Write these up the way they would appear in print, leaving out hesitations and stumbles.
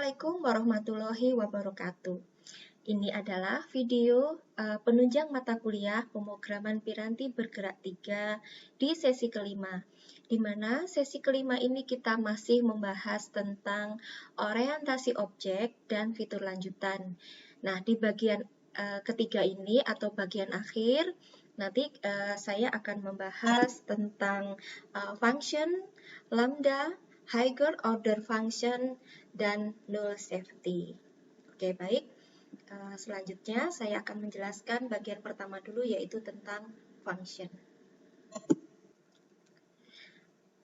Assalamualaikum warahmatullahi wabarakatuh. Ini adalah video penunjang mata kuliah pemrograman Piranti Bergerak 3 di sesi kelima. Di mana sesi kelima ini kita masih membahas tentang orientasi objek dan fitur lanjutan. Nah, di bagian ketiga ini atau bagian akhir, nanti saya akan membahas tentang function, lambda, higher order function, dan null safety. Oke, baik. Selanjutnya saya akan menjelaskan bagian pertama dulu, yaitu tentang function.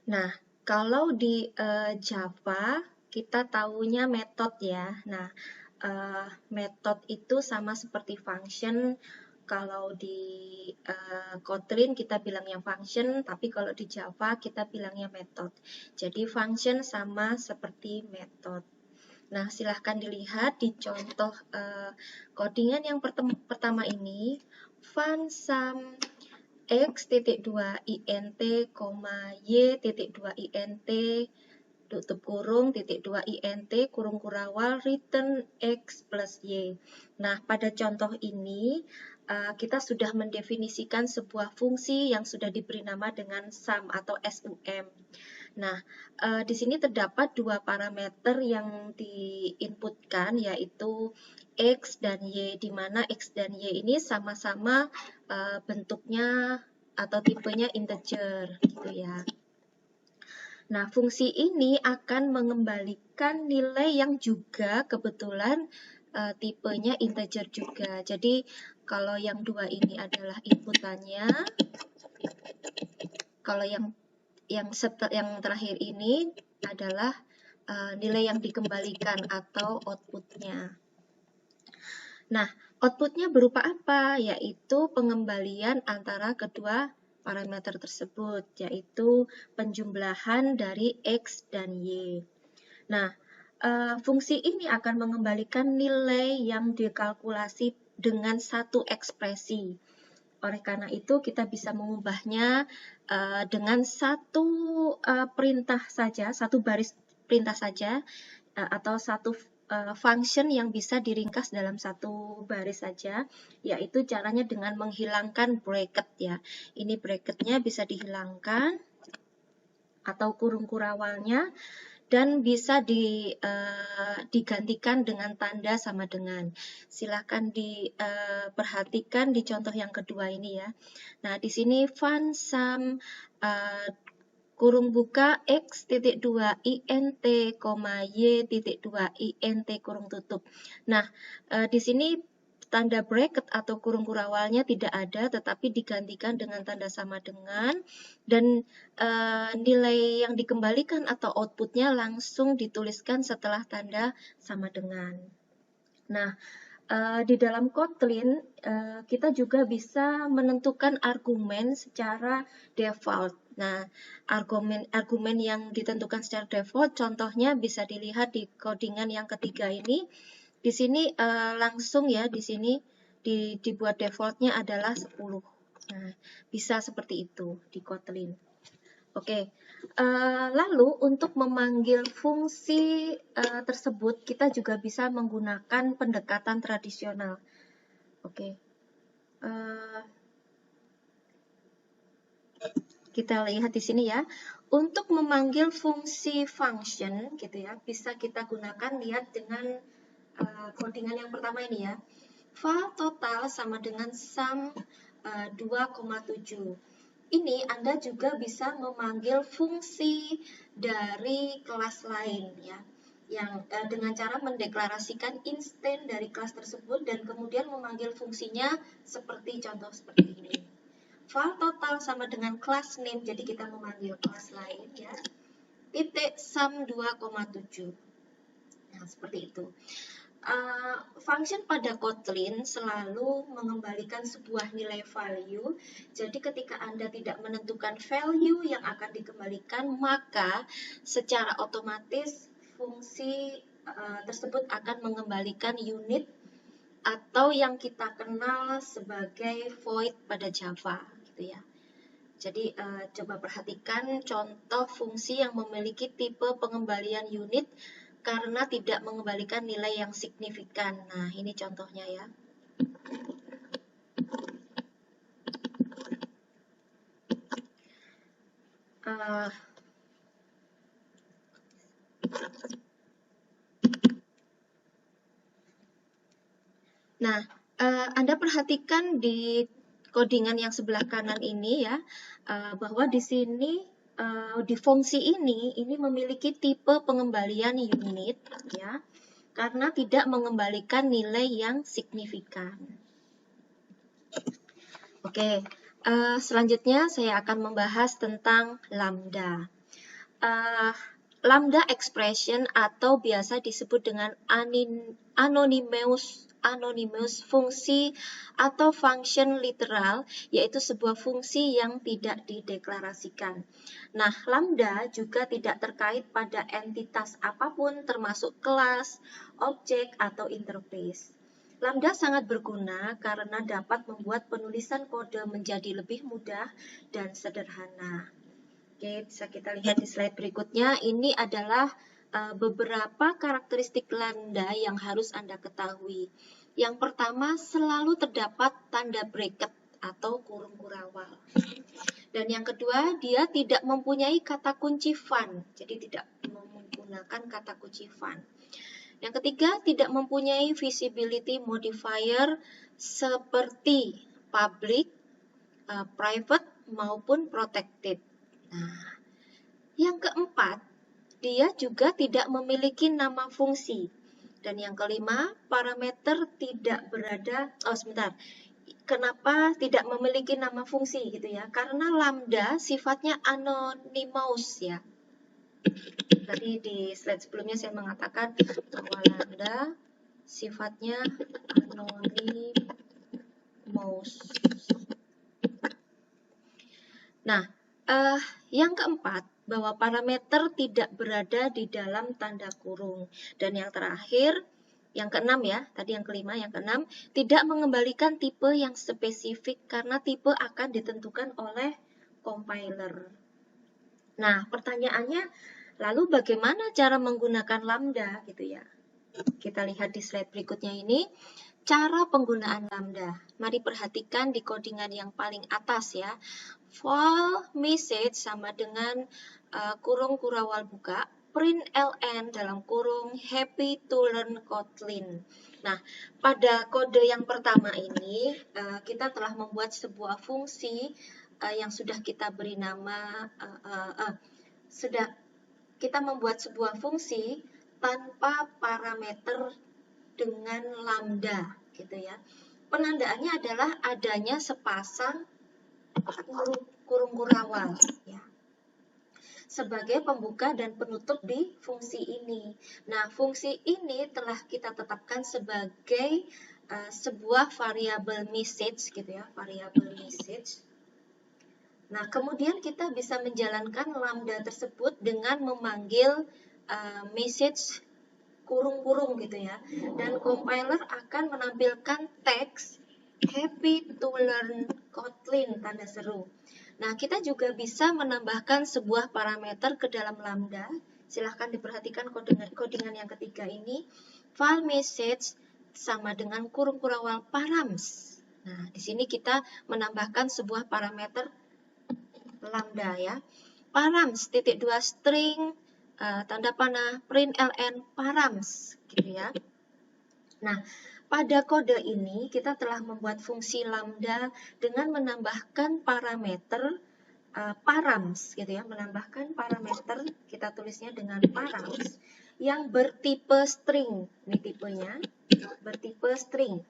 Nah, kalau di Java kita tahunya method ya. Nah, method itu sama seperti function. Kalau di Kotlin kita bilangnya function, tapi kalau di Java kita bilangnya method. Jadi function sama seperti method. Nah, silahkan dilihat di contoh codingan yang pertama ini, fun sum x.2 int, y.2 int, tutup kurung, titik 2 int, kurung kurawal, return x plus y. Nah, pada contoh ini, kita sudah mendefinisikan sebuah fungsi yang sudah diberi nama dengan sum atau sum. Nah, di sini terdapat dua parameter yang diinputkan, yaitu x dan y, di mana x dan y ini sama-sama bentuknya atau tipenya integer, gitu ya. Nah, fungsi ini akan mengembalikan nilai yang juga kebetulan tipenya integer juga. Jadi, kalau yang dua ini adalah inputannya, kalau yang terakhir ini adalah nilai yang dikembalikan atau outputnya. Nah, outputnya berupa apa? Yaitu pengembalian antara kedua parameter tersebut, yaitu penjumlahan dari X dan Y. Nah, fungsi ini akan mengembalikan nilai yang dikalkulasi dengan satu ekspresi. Oleh karena itu, kita bisa mengubahnya dengan satu perintah saja, satu baris perintah saja, atau satu function yang bisa diringkas dalam satu baris saja, yaitu caranya dengan menghilangkan bracket ya. Ini bracketnya bisa dihilangkan atau kurung kurawalnya, dan bisa digantikan dengan tanda sama dengan. Silahkan diperhatikan di contoh yang kedua ini ya. Nah, di sini fun sum kurung buka x.2 int, y.2 int kurung tutup. Nah, di sini tanda bracket atau kurung kurawalnya tidak ada, tetapi digantikan dengan tanda sama dengan, dan nilai yang dikembalikan atau outputnya langsung dituliskan setelah tanda sama dengan. Nah, di dalam Kotlin kita juga bisa menentukan argumen secara default. Nah, argumen yang ditentukan secara default contohnya bisa dilihat di codingan yang ketiga ini. Di sini langsung ya, di sini dibuat defaultnya adalah 10. Nah, bisa seperti itu di Kotlin. Oke, lalu untuk memanggil fungsi tersebut kita juga bisa menggunakan pendekatan tradisional. Oke, kita lihat di sini ya. Untuk memanggil fungsi function, gitu ya, bisa kita gunakan, lihat dengan codingan yang pertama ini ya. File total sama dengan sum 2,7. Ini Anda juga bisa memanggil fungsi dari kelas lain ya, yang dengan cara mendeklarasikan instance dari kelas tersebut dan kemudian memanggil fungsinya seperti contoh seperti ini. File total sama dengan class name, jadi kita memanggil kelas lain ya. Titik sum 2,7. Nah, seperti itu. Function pada Kotlin selalu mengembalikan sebuah nilai value. Jadi ketika Anda tidak menentukan value yang akan dikembalikan, maka secara otomatis fungsi tersebut akan mengembalikan unit atau yang kita kenal sebagai void pada Java, gitu ya. Jadi coba perhatikan contoh fungsi yang memiliki tipe pengembalian unit karena tidak mengembalikan nilai yang signifikan. Nah, ini contohnya ya. Nah, Anda perhatikan di codingan yang sebelah kanan ini ya, bahwa di sini di fungsi ini memiliki tipe pengembalian unit ya, karena tidak mengembalikan nilai yang signifikan. Oke, selanjutnya saya akan membahas tentang lambda. Lambda expression atau biasa disebut dengan anonymous fungsi atau function literal, yaitu sebuah fungsi yang tidak dideklarasikan. Nah, lambda juga tidak terkait pada entitas apapun termasuk kelas, objek, atau interface. Lambda sangat berguna karena dapat membuat penulisan kode menjadi lebih mudah dan sederhana. Oke, bisa kita lihat di slide berikutnya. Ini adalah beberapa karakteristik lambda yang harus Anda ketahui. Yang pertama, selalu terdapat tanda bracket atau kurung kurawal. Dan yang kedua, dia tidak mempunyai kata kunci fun, jadi tidak menggunakan kata kunci fun. Yang ketiga, tidak mempunyai visibility modifier seperti public, private, maupun protected. Nah, yang keempat, dia juga tidak memiliki nama fungsi. Dan yang kelima, parameter tidak berada, kenapa tidak memiliki nama fungsi gitu ya? Karena lambda sifatnya anonymous ya. Tadi di slide sebelumnya saya mengatakan bahwa lambda sifatnya anonymous. Nah, yang keempat, bahwa parameter tidak berada di dalam tanda kurung. Dan yang terakhir, yang keenam ya, tadi yang kelima, yang keenam, tidak mengembalikan tipe yang spesifik karena tipe akan ditentukan oleh compiler. Nah, pertanyaannya, lalu bagaimana cara menggunakan lambda gitu ya? Kita lihat di slide berikutnya ini. Cara penggunaan lambda. Mari perhatikan di codingan yang paling atas ya. File message sama dengan kurung kurawal buka, print ln dalam kurung happy to learn Kotlin. Nah, pada kode yang pertama ini kita telah membuat sebuah fungsi yang sudah kita beri nama, kita membuat sebuah fungsi tanpa parameter dengan lambda gitu ya. Penandaannya adalah adanya sepasang kurung kurawal ya, sebagai pembuka dan penutup di fungsi ini. Nah, fungsi ini telah kita tetapkan sebagai sebuah variabel message gitu ya, variabel message. Nah, kemudian kita bisa menjalankan lambda tersebut dengan memanggil message kurung-kurung gitu ya. Dan compiler akan menampilkan teks happy to learn Kotlin tanda seru. Nah, kita juga bisa menambahkan sebuah parameter ke dalam lambda. Silahkan diperhatikan codingan yang ketiga ini. File message sama dengan kurung kurawal params. Nah, di sini kita menambahkan sebuah parameter lambda ya. Params titik 2 string tanda panah print ln params gitu ya. Nah, pada kode ini kita telah membuat fungsi lambda dengan menambahkan parameter params gitu ya, menambahkan parameter, kita tulisnya dengan params yang bertipe string. Ini tipenya bertipe string.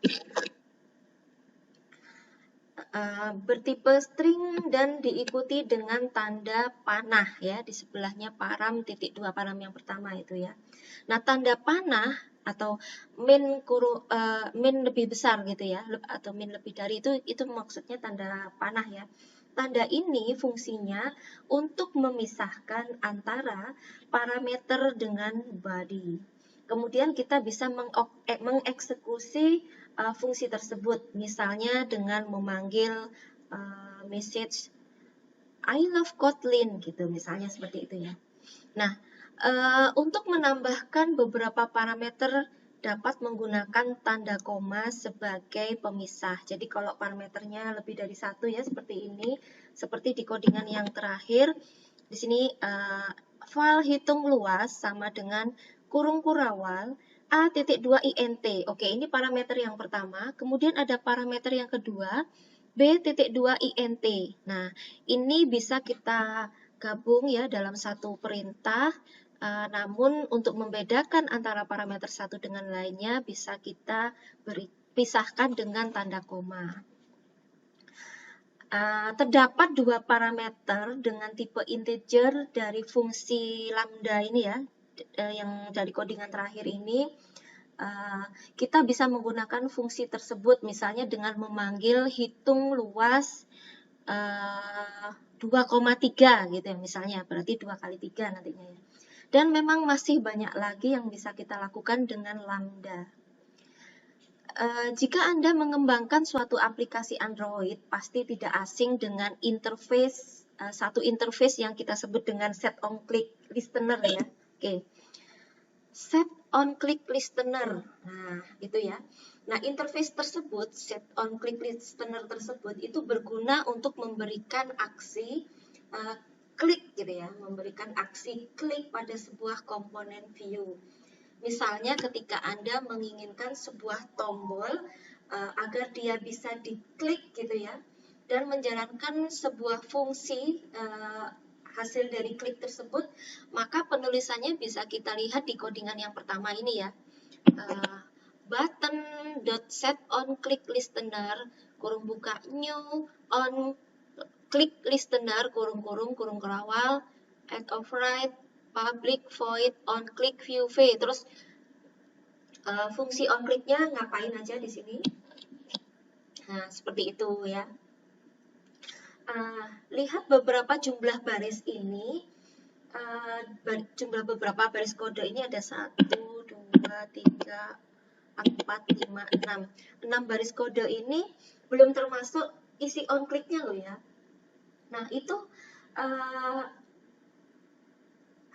Bertipe string dan diikuti dengan tanda panah ya, di sebelahnya param titik 2 param yang pertama itu ya. Nah, tanda panah atau min lebih besar gitu ya, atau min lebih dari itu maksudnya tanda panah ya. Tanda ini fungsinya untuk memisahkan antara parameter dengan body. Kemudian kita bisa mengeksekusi fungsi tersebut, misalnya dengan memanggil message I love Kotlin gitu, misalnya seperti itu ya. Nah, Untuk menambahkan beberapa parameter dapat menggunakan tanda koma sebagai pemisah. Jadi kalau parameternya lebih dari satu ya seperti ini, seperti di codingan yang terakhir, di sini file hitung luas sama dengan kurung kurawal A.2int. Oke, ini parameter yang pertama. Kemudian ada parameter yang kedua, B.2int. Nah, ini bisa kita gabung ya dalam satu perintah. Namun untuk membedakan antara parameter satu dengan lainnya bisa kita pisahkan dengan tanda koma. Terdapat dua parameter dengan tipe integer dari fungsi lambda ini ya, yang dari codingan terakhir ini. Kita bisa menggunakan fungsi tersebut misalnya dengan memanggil hitung luas 2,3 gitu ya misalnya, berarti 2 kali 3 nantinya ya. Dan memang masih banyak lagi yang bisa kita lakukan dengan lambda. Jika Anda mengembangkan suatu aplikasi Android, pasti tidak asing dengan interface, satu interface yang kita sebut dengan set on click listener ya. Oke. Set on click listener. Nah, itu ya. Nah, interface tersebut, set on click listener tersebut itu berguna untuk memberikan aksi klik gitu ya, memberikan aksi klik pada sebuah komponen view. Misalnya ketika Anda menginginkan sebuah tombol agar dia bisa diklik gitu ya, dan menjalankan sebuah fungsi hasil dari klik tersebut, maka penulisannya bisa kita lihat di codingan yang pertama ini ya. Button.setOnClickListener kurung buka new on click listener kurung kerawal add override public void on click view v. Terus fungsi on clicknya ngapain aja di sini? Nah, seperti itu ya. Lihat beberapa jumlah baris ini. Jumlah beberapa baris kode ini ada 1, 2, 3, 4, 5, 6. 6 baris kode ini belum termasuk isi on click-nya loh ya. Nah, itu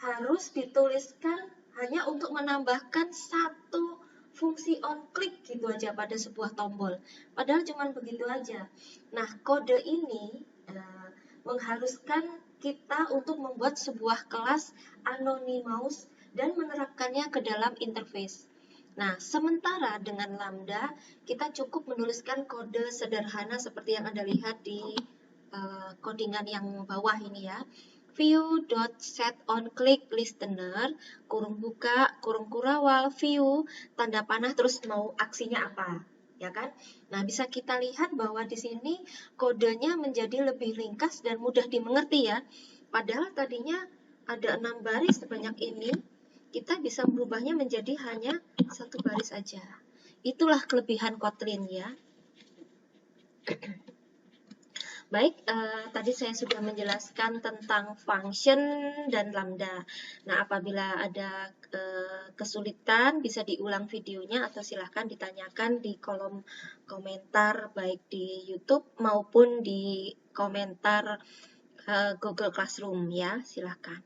harus dituliskan hanya untuk menambahkan satu fungsi on click gitu aja pada sebuah tombol. Padahal cuma begitu aja. Nah, kode ini mengharuskan kita untuk membuat sebuah kelas Anonymous dan menerapkannya ke dalam interface. Nah, sementara dengan lambda, kita cukup menuliskan kode sederhana seperti yang Anda lihat di codingan yang bawah ini ya. View.setOnClickListener, kurung buka, kurung kurawal, view, tanda panah, terus mau aksinya apa, ya kan? Nah, bisa kita lihat bahwa di sini kodenya menjadi lebih ringkas dan mudah dimengerti ya. Padahal tadinya ada 6 baris sebanyak ini, kita bisa merubahnya menjadi hanya satu baris aja. Itulah kelebihan Kotlin ya. Baik, tadi saya sudah menjelaskan tentang function dan lambda. Nah, apabila ada kesulitan, bisa diulang videonya atau silahkan ditanyakan di kolom komentar baik di YouTube maupun di komentar Google Classroom ya, silahkan.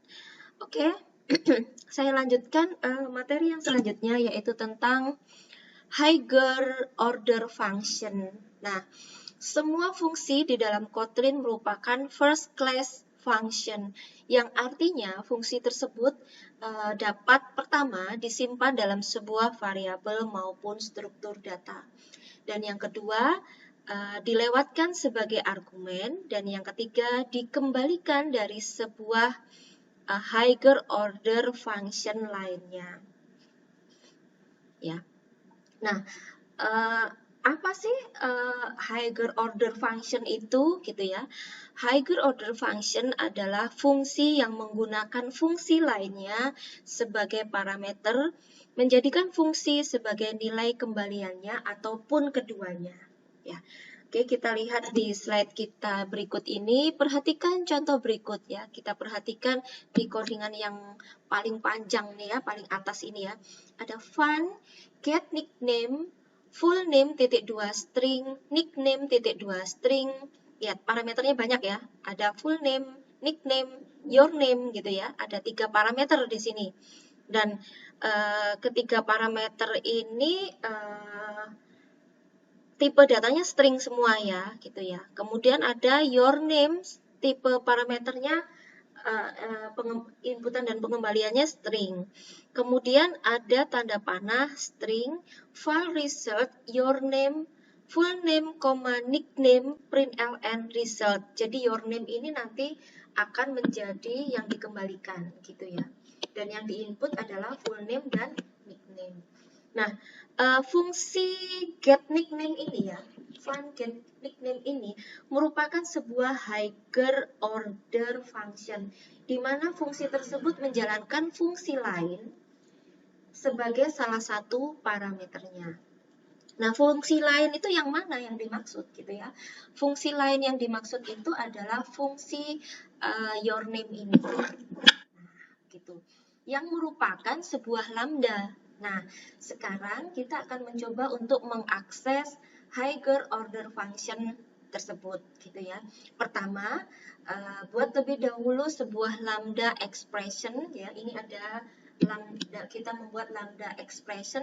Oke, saya lanjutkan materi yang selanjutnya yaitu tentang higher order function. Nah, semua fungsi di dalam Kotlin merupakan first class function, yang artinya fungsi tersebut dapat pertama disimpan dalam sebuah variabel maupun struktur data. Dan yang kedua, dilewatkan sebagai argumen, dan yang ketiga dikembalikan dari sebuah higher order function lainnya. Ya. Nah, apa sih higher order function itu gitu ya? Higher order function adalah fungsi yang menggunakan fungsi lainnya sebagai parameter, menjadikan fungsi sebagai nilai kembaliannya ataupun keduanya. Ya. Oke, kita lihat di slide kita berikut ini. Perhatikan contoh berikut ya. Kita perhatikan di codingan yang paling panjang nih ya, paling atas ini ya. Ada fun, get nickname, full name (2 string, nickname (2 string). Ya, parameternya banyak ya. Ada full name, nickname, your name gitu ya. Ada 3 parameter di sini. Dan ketiga parameter ini tipe datanya string semua ya, gitu ya. Kemudian ada your name, tipe parameternya inputan dan pengembaliannya string. Kemudian ada tanda panah string, file result, your name, full name, nickname, println result. Jadi your name ini nanti akan menjadi yang dikembalikan gitu ya. Dan yang diinput adalah full name dan nickname. Nah, fungsi get nickname ini ya, find get nickname ini merupakan sebuah higher order function, di mana fungsi tersebut menjalankan fungsi lain sebagai salah satu parameternya. Nah, fungsi lain itu yang mana yang dimaksud gitu ya? Fungsi lain yang dimaksud itu adalah fungsi your name ini, gitu, yang merupakan sebuah lambda. Nah, sekarang kita akan mencoba untuk mengakses higher order function tersebut, gitu ya. Pertama, buat lebih dahulu sebuah lambda expression, ya. Ini ada lambda, kita membuat lambda expression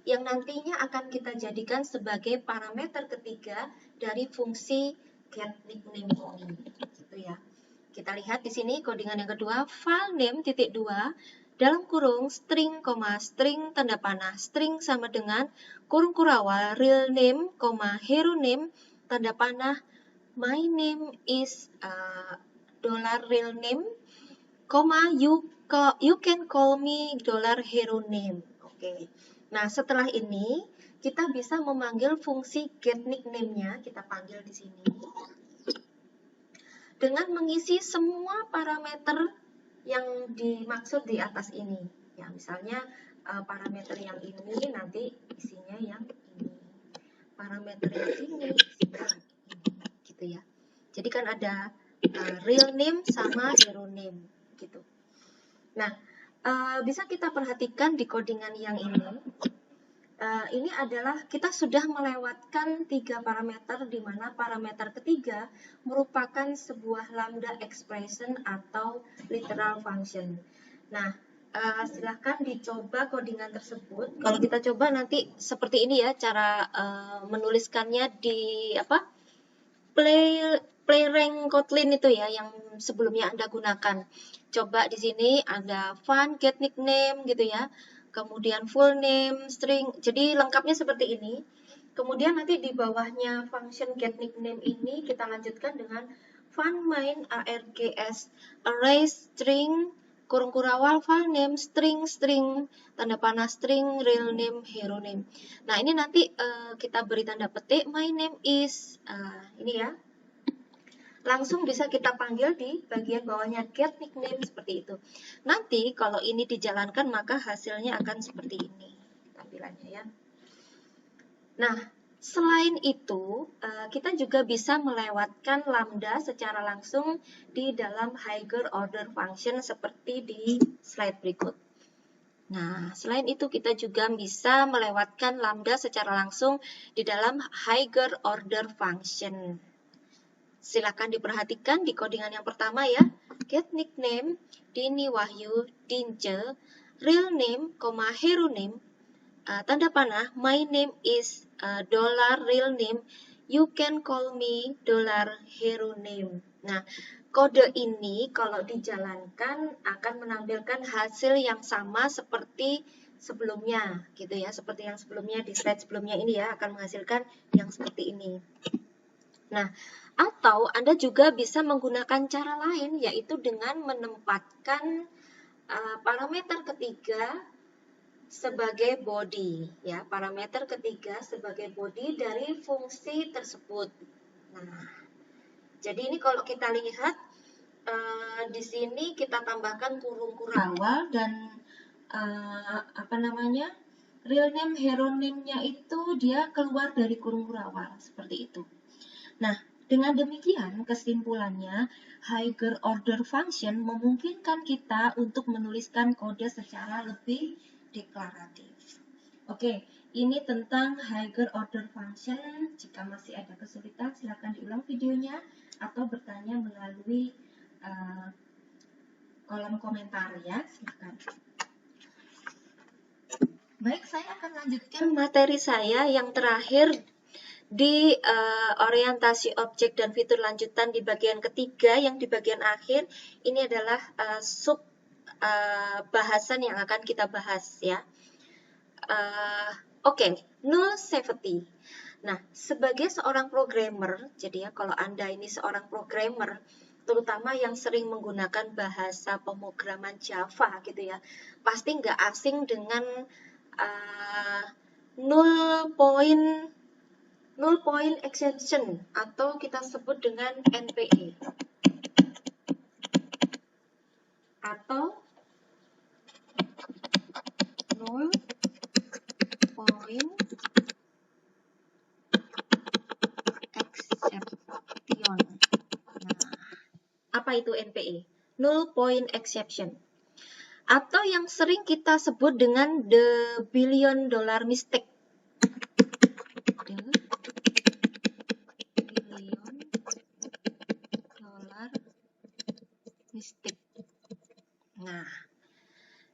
yang nantinya akan kita jadikan sebagai parameter ketiga dari fungsi get nickname ini, gitu ya. Kita lihat di sini codingan yang kedua, file name titik 2 dalam kurung string, string tanda panah, string sama dengan kurung kurawal real name, hero name tanda panah, my name is $real name, you can call me $hero name. Oke. Nah, setelah ini kita bisa memanggil fungsi get nickname-nya, kita panggil di sini dengan mengisi semua parameter yang dimaksud di atas ini. Ya, misalnya parameter yang ini nanti isinya yang ini. Parameter yang ini isinya ini, gitu ya. Jadi kan ada real name sama hero name, gitu. Nah, bisa kita perhatikan di codingan yang ini adalah kita sudah melewatkan 3 parameter, di mana parameter ketiga merupakan sebuah lambda expression atau literal function. Nah, silahkan dicoba codingan tersebut. Kalau kita coba nanti seperti ini ya cara menuliskannya di Playrank Kotlin itu ya, yang sebelumnya Anda gunakan. Coba di sini ada find get nickname gitu ya. Kemudian full name, string, jadi lengkapnya seperti ini. Kemudian nanti di bawahnya function get nickname ini kita lanjutkan dengan find main args array string kurung kurawal file name string tanda panah string real name hero name. Nah, ini nanti kita beri tanda petik my name is ini ya. Langsung bisa kita panggil di bagian bawahnya get nickname seperti itu. Nanti kalau ini dijalankan maka hasilnya akan seperti ini tampilannya ya. Nah, selain itu kita juga bisa melewatkan lambda secara langsung di dalam higher order function seperti di slide berikut. Nah, selain itu kita juga bisa melewatkan lambda secara langsung di dalam higher order function. Silakan diperhatikan di codingan yang pertama ya. Get nickname, Dini Wahyu, Dince, real name, hero name, tanda panah, my name is $real name, you can call me $hero name. Nah, kode ini kalau dijalankan akan menampilkan hasil yang sama seperti sebelumnya gitu ya, seperti yang sebelumnya di slide sebelumnya ini ya, akan menghasilkan yang seperti ini. Nah, atau Anda juga bisa menggunakan cara lain, yaitu dengan menempatkan parameter ketiga sebagai body, ya, parameter ketiga sebagai body dari fungsi tersebut. Nah, jadi ini kalau kita lihat di sini kita tambahkan kurung kurawal dan real name, hero name-nya itu dia keluar dari kurung kurawal seperti itu. Nah, dengan demikian kesimpulannya higher order function memungkinkan kita untuk menuliskan kode secara lebih deklaratif. Oke, ini tentang higher order function. Jika masih ada kesulitan, silakan diulang videonya atau bertanya melalui kolom komentar ya, silahkan. Baik, saya akan lanjutkan materi saya yang terakhir di orientasi objek dan fitur lanjutan di bagian ketiga, yang di bagian akhir ini adalah sub bahasan yang akan kita bahas ya. Oke, null safety. Nah, sebagai seorang programmer, jadi ya kalau Anda ini seorang programmer, terutama yang sering menggunakan bahasa pemrograman Java gitu ya, pasti nggak asing dengan null point exception atau kita sebut dengan NPE atau null point exception. Nah, apa itu NPE? Null point exception. Atau yang sering kita sebut dengan the billion dollar mistake.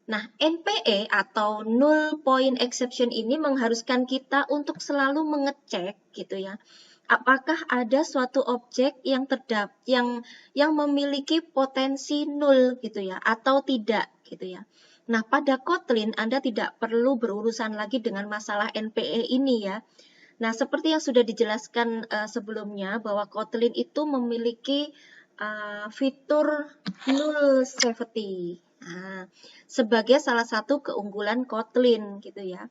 Nah, NPE atau null point exception ini mengharuskan kita untuk selalu mengecek gitu ya. Apakah ada suatu objek yang yang memiliki potensi nul gitu ya atau tidak gitu ya. Nah, pada Kotlin Anda tidak perlu berurusan lagi dengan masalah NPE ini ya. Nah, seperti yang sudah dijelaskan sebelumnya bahwa Kotlin itu memiliki fitur null safety. Nah, sebagai salah satu keunggulan Kotlin gitu ya.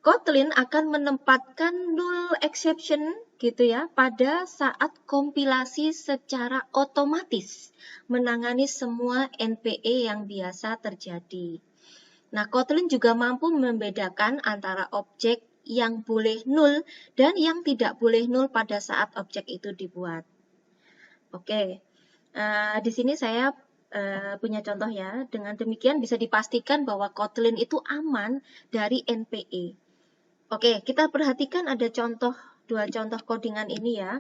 Kotlin akan menempatkan null exception gitu ya pada saat kompilasi secara otomatis menangani semua NPE yang biasa terjadi. Nah, Kotlin juga mampu membedakan antara objek yang boleh null dan yang tidak boleh null pada saat objek itu dibuat. Oke. Di sini saya punya contoh ya. Dengan demikian bisa dipastikan bahwa Kotlin itu aman dari NPE. Oke, kita perhatikan ada dua contoh codingan ini ya.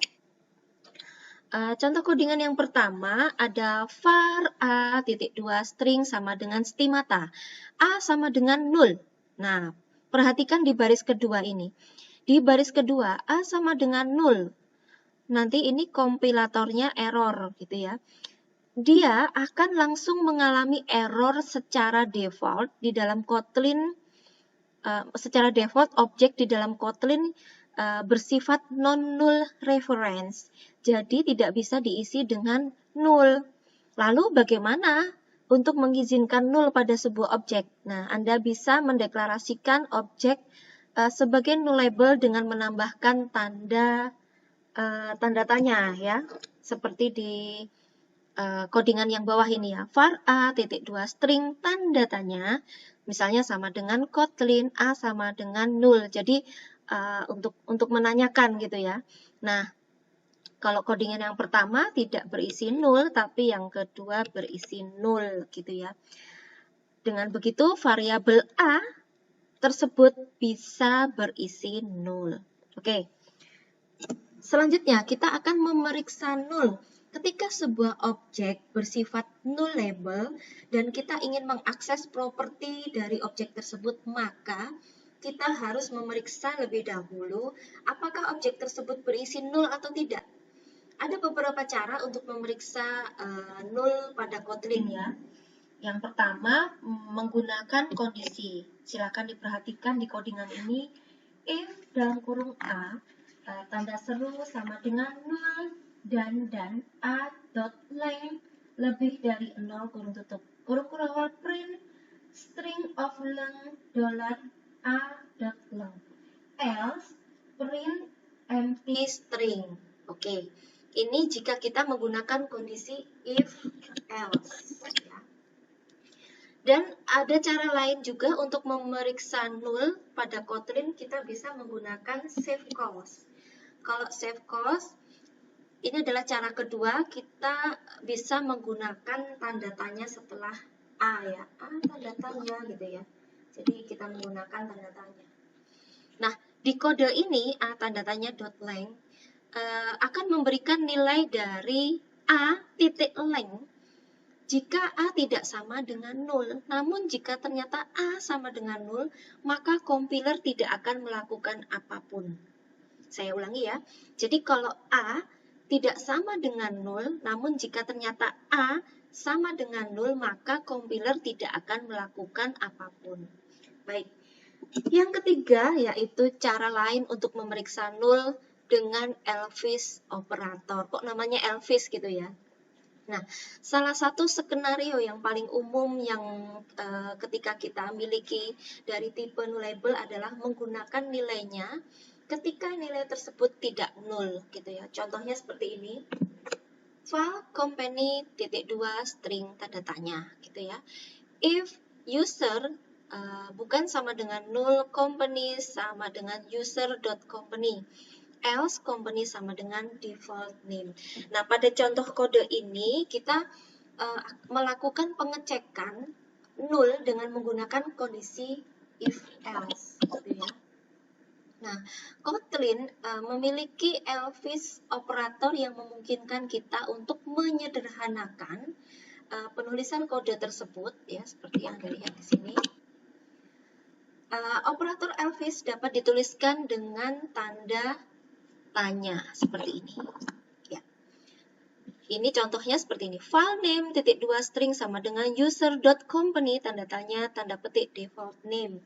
Contoh codingan yang pertama ada var a.2 string sama dengan stimata. A sama dengan 0. Nah, perhatikan di baris kedua ini. Di baris kedua A sama dengan 0. Nanti ini kompilatornya error gitu ya. Dia akan langsung mengalami error secara default di dalam Kotlin. Secara default objek di dalam Kotlin bersifat non-null reference. Jadi tidak bisa diisi dengan null. Lalu bagaimana untuk mengizinkan null pada sebuah objek? Nah, Anda bisa mendeklarasikan objek sebagai nullable dengan menambahkan tanda tanya ya, seperti di codingan yang bawah ini ya, var a.2 string tanda tanya, misalnya sama dengan Kotlin a sama dengan 0. Jadi untuk menanyakan gitu ya. Nah, kalau codingan yang pertama tidak berisi 0, tapi yang kedua berisi 0 gitu ya. Dengan begitu variabel a tersebut bisa berisi 0. Oke. Selanjutnya, kita akan memeriksa null. Ketika sebuah objek bersifat nullable dan kita ingin mengakses properti dari objek tersebut, maka kita harus memeriksa lebih dahulu apakah objek tersebut berisi null atau tidak. Ada beberapa cara untuk memeriksa null pada Kotlin ya. Yang pertama, menggunakan kondisi. Silakan diperhatikan di codingan ini, if dalam kurung A, tanda seru sama dengan 0 dan a.length lebih dari 0 kurung tutup. Kurung awal print string of length $a.length. Else print empty string. Oke. Ini jika kita menggunakan kondisi if else ya. Dan ada cara lain juga untuk memeriksa null pada Kotlin, kita bisa menggunakan save clause. Kalau save clause, ini adalah cara kedua, kita bisa menggunakan tanda tanya setelah A ya. A tanda tanya gitu ya. Jadi kita menggunakan tanda tanya. Nah, di kode ini A tanda tanya .length, akan memberikan nilai dari A titik length jika A tidak sama dengan 0. Namun jika ternyata A sama dengan 0, maka compiler tidak akan melakukan apapun. Saya ulangi ya. Jadi kalau A tidak sama dengan 0, namun jika ternyata A sama dengan 0, maka compiler tidak akan melakukan apapun. Baik. Yang ketiga yaitu cara lain untuk memeriksa 0 dengan Elvis operator. Kok namanya Elvis gitu ya? Nah, salah satu skenario yang paling umum yang ketika kita miliki dari tipe nullable adalah menggunakan nilainya ketika nilai tersebut tidak 0 gitu ya. Contohnya seperti ini. File company .2 string tanda tanya gitu ya. If user bukan sama dengan 0, company sama dengan user.company. Else company sama dengan default name. Nah, pada contoh kode ini kita melakukan pengecekan 0 dengan menggunakan kondisi if else gitu ya. Nah, Kotlin memiliki Elvis operator yang memungkinkan kita untuk menyederhanakan penulisan kode tersebut ya, seperti yang Anda lihat di sini. Operator Elvis dapat dituliskan dengan tanda tanya seperti ini. Ya. Ini contohnya seperti ini. File name .2 string sama dengan user.company tanda tanya tanda petik default name.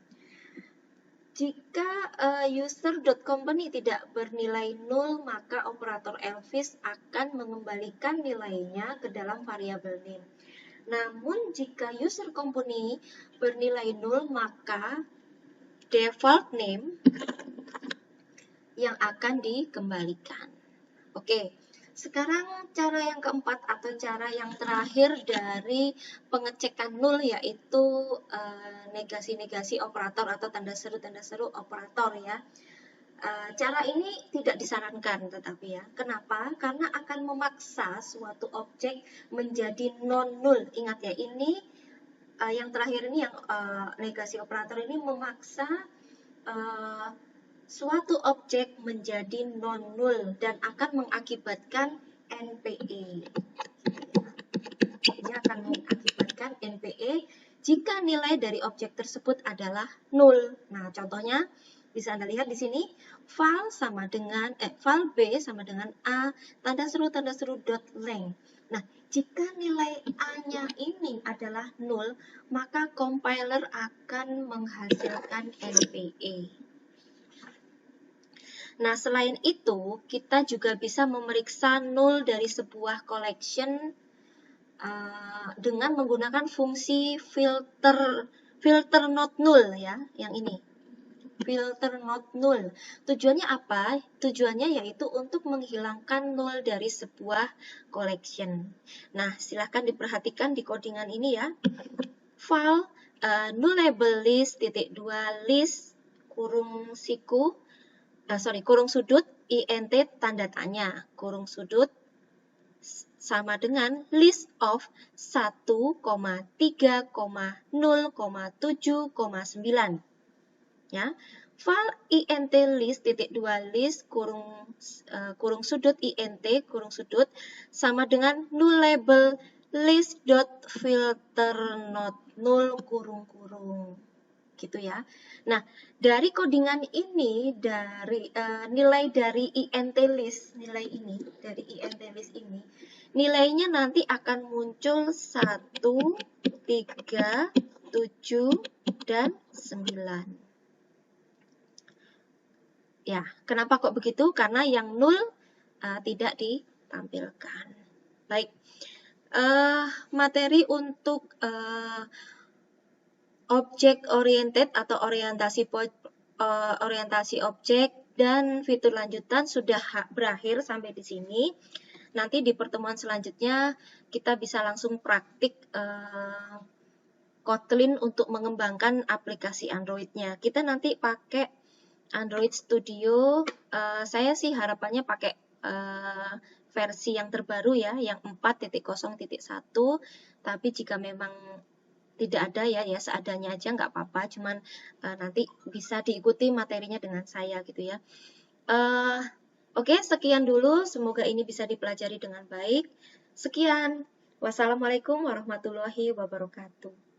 Jika user.company tidak bernilai 0, maka operator Elvis akan mengembalikan nilainya ke dalam variabel name. Namun jika user company bernilai 0, maka default name yang akan dikembalikan. Oke, sekarang cara yang keempat atau cara yang terakhir dari pengecekan 0 yaitu negasi-negasi operator atau tanda seru operator ya. Cara ini tidak disarankan tetapi ya. Kenapa? Karena akan memaksa suatu objek menjadi non-null. Ingat ya, ini yang terakhir ini yang negasi operator ini memaksa suatu objek menjadi non-null dan akan mengakibatkan NPE. Ini akan mengakibatkan NPE jika nilai dari objek tersebut adalah 0. Nah, contohnya bisa Anda lihat di sini, file B sama dengan A tanda seru dot length. Nah, jika nilai A-nya ini adalah 0, maka compiler akan menghasilkan NPE. Nah, selain itu, kita juga bisa memeriksa 0 dari sebuah collection dengan menggunakan fungsi filter not null ya, yang ini. Filter not null. Tujuannya apa? Tujuannya yaitu untuk menghilangkan 0 dari sebuah collection. Nah, silahkan diperhatikan di codingan ini ya. File nullable list .2 list kurung sudut int tanda tanya kurung sudut sama dengan list of 1,3,0,7,9 ya. File int list .2 list kurung sudut int kurung sudut sama dengan nullable list.filter not null kurung-kurung gitu ya. Nah, dari codingan ini dari nilai dari int list, nilai ini dari int list ini, nilainya nanti akan muncul 1, 3, 7 dan 9. Ya, kenapa kok begitu? Karena yang 0 tidak ditampilkan. Baik. Materi untuk object oriented atau orientasi objek dan fitur lanjutan sudah berakhir sampai di sini. Nanti di pertemuan selanjutnya kita bisa langsung praktik Kotlin untuk mengembangkan aplikasi Android-nya. Kita nanti pakai Android Studio. Saya sih harapannya pakai versi yang terbaru ya, yang 4.0.1. Tapi jika memang tidak ada ya seadanya aja nggak apa-apa, cuman nanti bisa diikuti materinya dengan saya gitu ya. Oke, sekian dulu. Semoga ini bisa dipelajari dengan baik. Sekian. Wassalamualaikum warahmatullahi wabarakatuh.